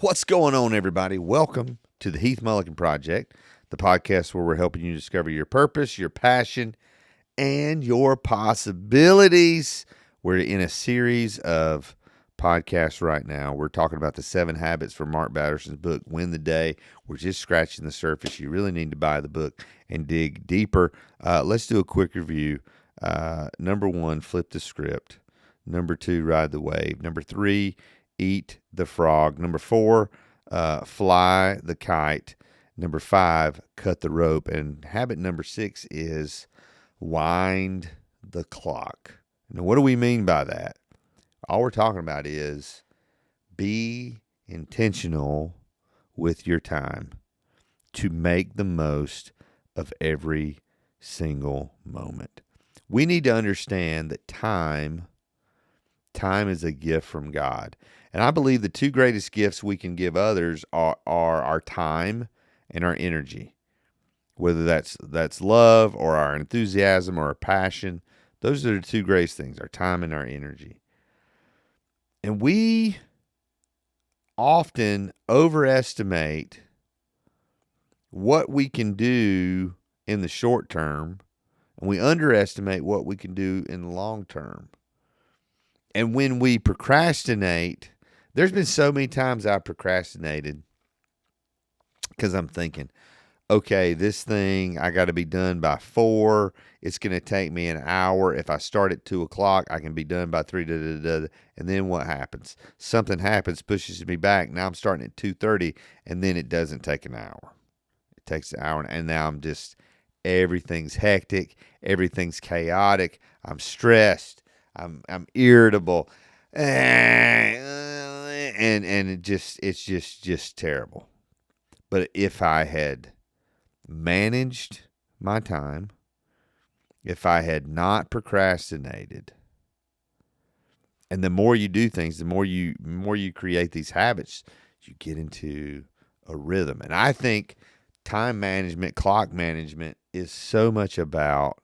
What's going on, everybody? Welcome to the Heath Mullikin Project, the podcast where we're helping you discover your purpose, your passion, and your possibilities. We're in a series of podcasts right now. We're talking about the 7 habits from Mark Batterson's book, Win the Day. We're just scratching the surface. You really need to buy the book and dig deeper. Let's do a quick review. Number 1, flip the script. Number 2, ride the wave. Number 3, eat the frog. Number 4, fly the kite. Number 5, cut the rope. And habit number 6 is wind the clock. Now, what do we mean by that? All we're talking about is be intentional with your time to make the most of every single moment. We need to understand that time is a gift from God. And I believe the 2 greatest gifts we can give others are our time and our energy. Whether that's love or our enthusiasm or our passion, those are the 2 greatest things, our time and our energy. And we often overestimate what we can do in the short term, and we underestimate what we can do in the long term. And when we procrastinate, there's been so many times I've procrastinated because I'm thinking, okay, this thing, I got to be done by 4. It's going to take me an hour. If I start at 2 o'clock, I can be done by 3. And then what happens? Something happens, pushes me back. Now I'm starting at 2:30, and then it doesn't take an hour. It takes an hour, and now I'm just, everything's hectic. Everything's chaotic. I'm stressed. I'm irritable, and it's just terrible. But if I had managed my time, if I had not procrastinated, and the more you do things, the more you create these habits, you get into a rhythm. And I think time management, clock management is so much about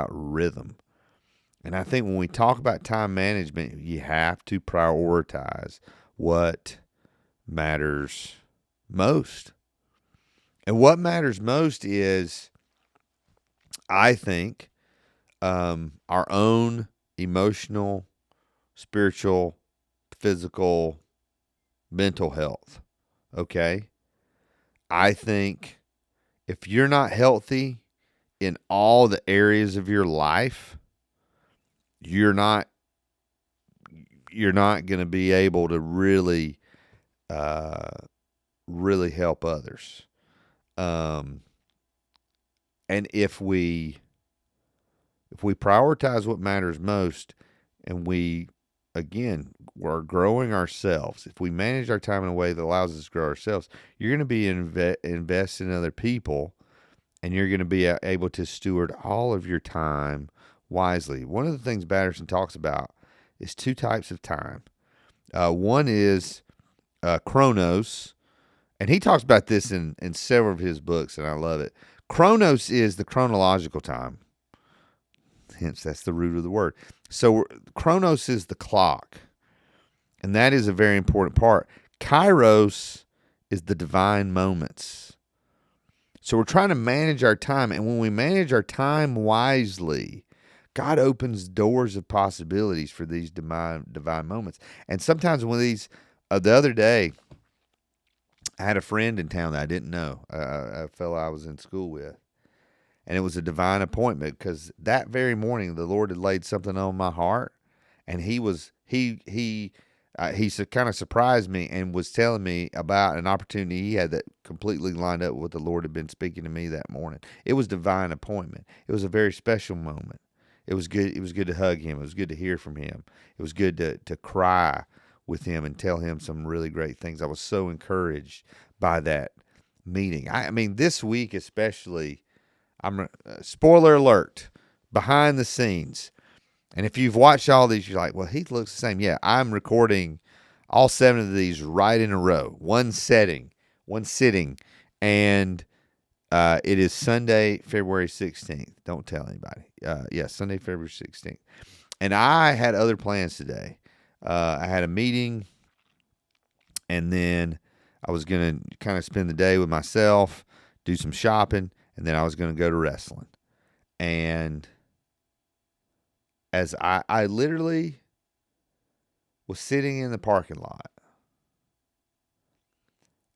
rhythm. And I think when we talk about time management, you have to prioritize what matters most. And what matters most is, I think, our own emotional, spiritual, physical, mental health. Okay? I think if you're not healthy in all the areas of your life, you're not going to be able to really help others. And if we prioritize what matters most, and we're growing ourselves, if we manage our time in a way that allows us to grow ourselves, you're going to be invest in other people, and you're going to be able to steward all of your time wisely. One of the things Batterson talks about is 2 types of time. One is Chronos, and he talks about this in several of his books, and I love it. Chronos is the chronological time. Hence, that's the root of the word. So Chronos is the clock, and that is a very important part. Kairos is the divine moments. So we're trying to manage our time, and when we manage our time wisely, God opens doors of possibilities for these divine moments. And sometimes when the other day, I had a friend in town that I didn't know, a fellow I was in school with. And it was a divine appointment because that very morning the Lord had laid something on my heart, and he kind of surprised me and was telling me about an opportunity he had that completely lined up with what the Lord had been speaking to me that morning. It was divine appointment. It was a very special moment. It was good. It was good to hug him. It was good to hear from him. It was good to cry with him and tell him some really great things. I was so encouraged by that meeting. I mean, this week especially, spoiler alert, behind the scenes. And if you've watched all these, you're like, well, Heath looks the same. Yeah, I'm recording all 7 of these right in a row, one sitting, and it is Sunday, February 16th. Don't tell anybody. Sunday, February 16th. And I had other plans today. I had a meeting And then I was going to kind of spend the day with myself, do some shopping, and then I was going to go to wrestling. And as I literally was sitting in the parking lot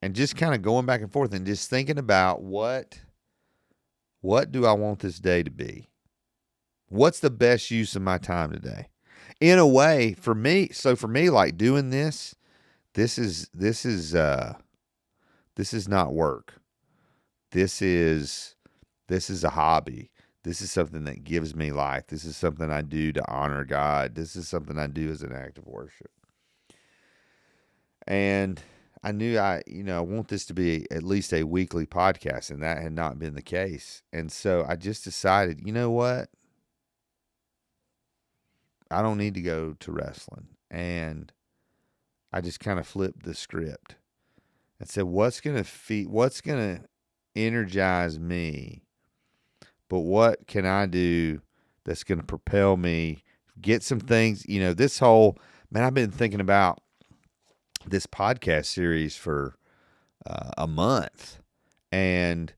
and just kind of going back and forth and just thinking about what do I want this day to be? What's the best use of my time today? In a way, for me, like doing this is not work. This is a hobby. This is something that gives me life. This is something I do to honor God. This is something I do as an act of worship. And I knew I want this to be at least a weekly podcast, and that had not been the case. And so I just decided, you know what? I don't need to go to wrestling. And I just kind of flipped the script and said, what's going to energize me? But what can I do that's going to propel me, get some things, I've been thinking about this podcast series for a month. And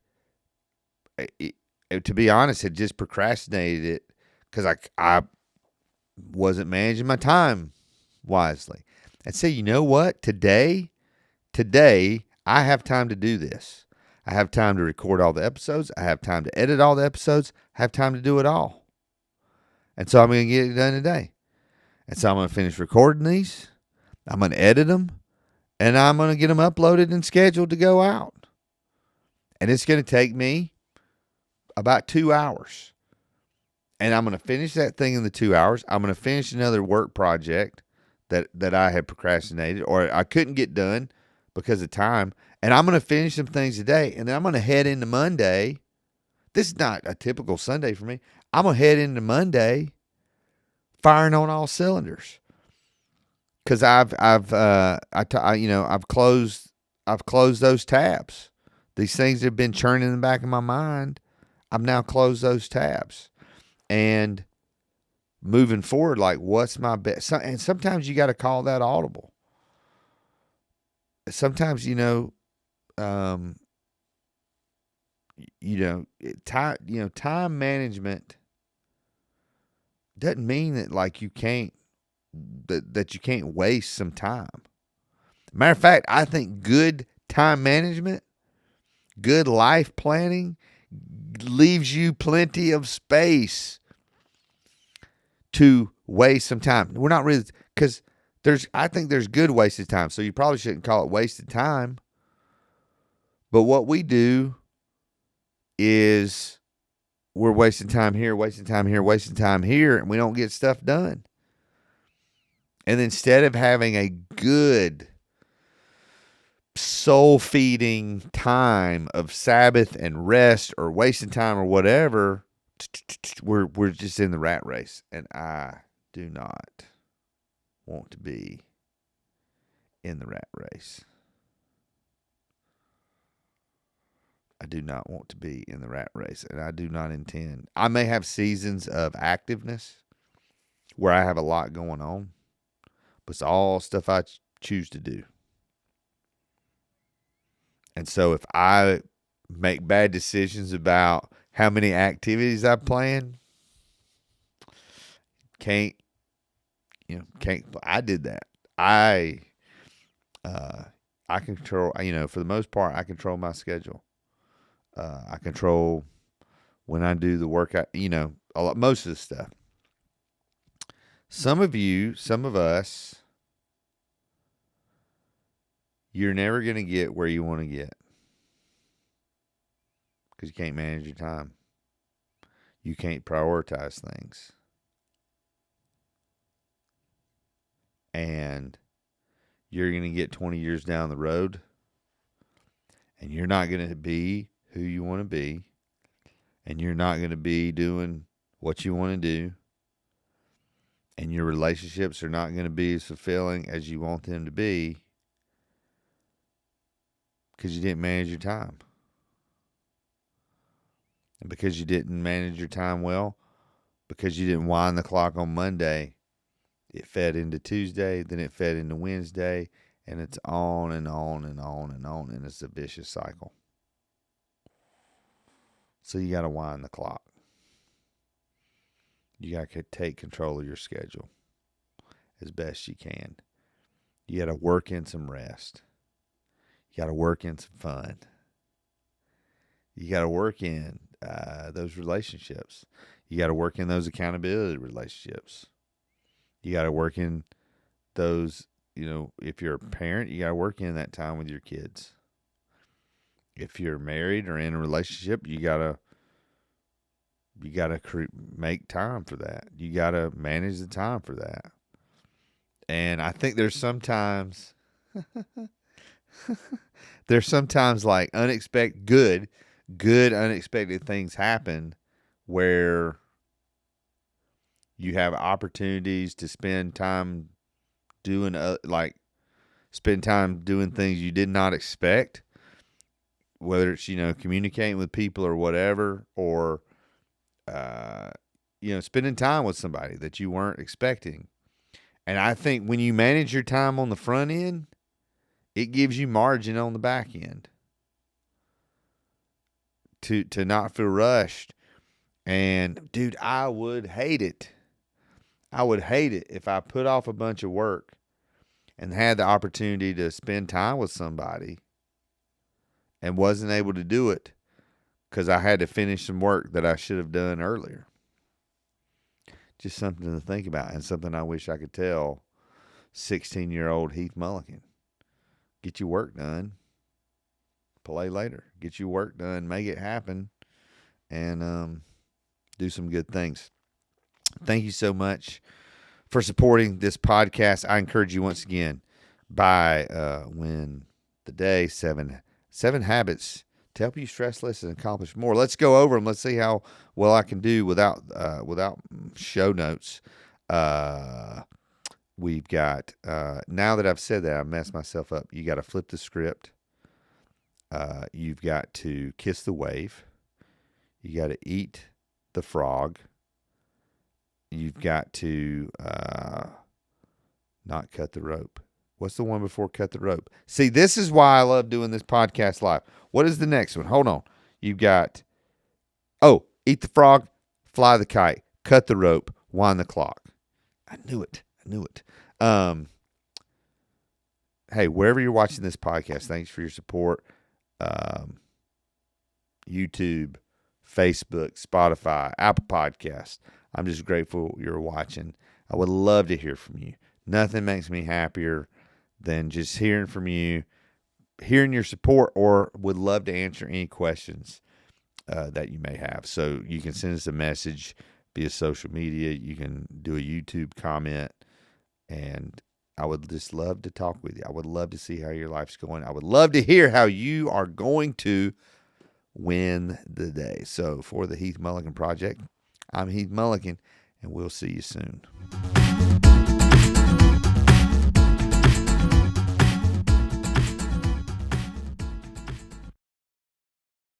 to be honest, had just procrastinated it because I wasn't managing my time wisely. And say, you know what? Today, I have time to do this. I have time to record all the episodes. I have time to edit all the episodes. I have time to do it all. And so I'm going to get it done today. And so I'm going to finish recording these. I'm going to edit them. And I'm going to get them uploaded and scheduled to go out. And it's going to take me about 2 hours. And I'm going to finish that thing in the 2 hours. I'm going to finish another work project that I had procrastinated or I couldn't get done because of time. And I'm going to finish some things today. And then I'm going to head into Monday. This is not a typical Sunday for me. I'm going to head into Monday firing on all cylinders. Because I've closed those tabs. These things have been churning in the back of my mind. I've now closed those tabs. And moving forward, like, what's my best? And sometimes you got to call that audible. Sometimes, time management doesn't mean that like you can't that you can't waste some time. Matter of fact, I think good time management, good life planning leaves you plenty of space to waste some time. We're not really, because I think there's good wasted time. So you probably shouldn't call it wasted time. But what we do is we're wasting time here, wasting time here, wasting time here, and we don't get stuff done. And instead of having a good soul-feeding time of Sabbath and rest or wasting time or whatever, we're just in the rat race. And I do not want to be in the rat race. I do not want to be in the rat race, and I do not intend. I may have seasons of activeness where I have a lot going on, but it's all stuff I choose to do. And so if I make bad decisions about how many activities I plan, can't, I did that. I control, for the most part, I control my schedule. I control when I do the workout, most of the stuff. Some of us, you're never going to get where you want to get because you can't manage your time. You can't prioritize things. And you're going to get 20 years down the road and you're not going to be who you want to be, and you're not going to be doing what you want to do, and your relationships are not going to be as fulfilling as you want them to be because you didn't manage your time. And because you didn't manage your time well, because you didn't wind the clock on Monday, it fed into Tuesday, then it fed into Wednesday, And it's on and on and on and on, and it's a vicious cycle. So you got to wind the clock. You got to take control of your schedule as best you can. You got to work in some rest. You got to work in some fun. You got to work in those relationships. You got to work in those accountability relationships. You got to work in those, if you're a parent, you got to work in that time with your kids. If you're married or in a relationship, you got to make time for that. You got to manage the time for that. And I think there's sometimes like unexpected unexpected things happen where you have opportunities to spend time doing things you did not expect, whether it's, communicating with people or whatever, or, spending time with somebody that you weren't expecting. And I think when you manage your time on the front end, it gives you margin on the back end to not feel rushed. And dude, I would hate it. If I put off a bunch of work and had the opportunity to spend time with somebody and wasn't able to do it because I had to finish some work that I should have done earlier. Just something to think about, and something I wish I could tell 16-year-old Heath Mullikin. Get your work done. Play later. Get your work done. Make it happen. And do some good things. Thank you so much for supporting this podcast. I encourage you once again, buy Win the Day 7 Habits to help you stress less and accomplish more. Let's go over them. Let's see how well I can do without show notes. We've got, now that I've said that, I messed myself up. You got to flip the script. You've got to kiss the wave. You got to eat the frog. You've got to not cut the rope. What's the one before cut the rope? See, this is why I love doing this podcast live. What is the next one? Hold on. You've got, eat the frog, fly the kite, cut the rope, wind the clock. I knew it. Hey, wherever you're watching this podcast, thanks for your support. YouTube, Facebook, Spotify, Apple Podcasts. I'm just grateful you're watching. I would love to hear from you. Nothing makes me happier than just hearing from you, hearing your support, or would love to answer any questions that you may have. So you can send us a message via social media. You can do a YouTube comment, and I would just love to talk with you. I would love to see how your life's going. I would love to hear how you are going to win the day. So for the Heath Mullikin Project, I'm Heath Mullikin, and we'll see you soon.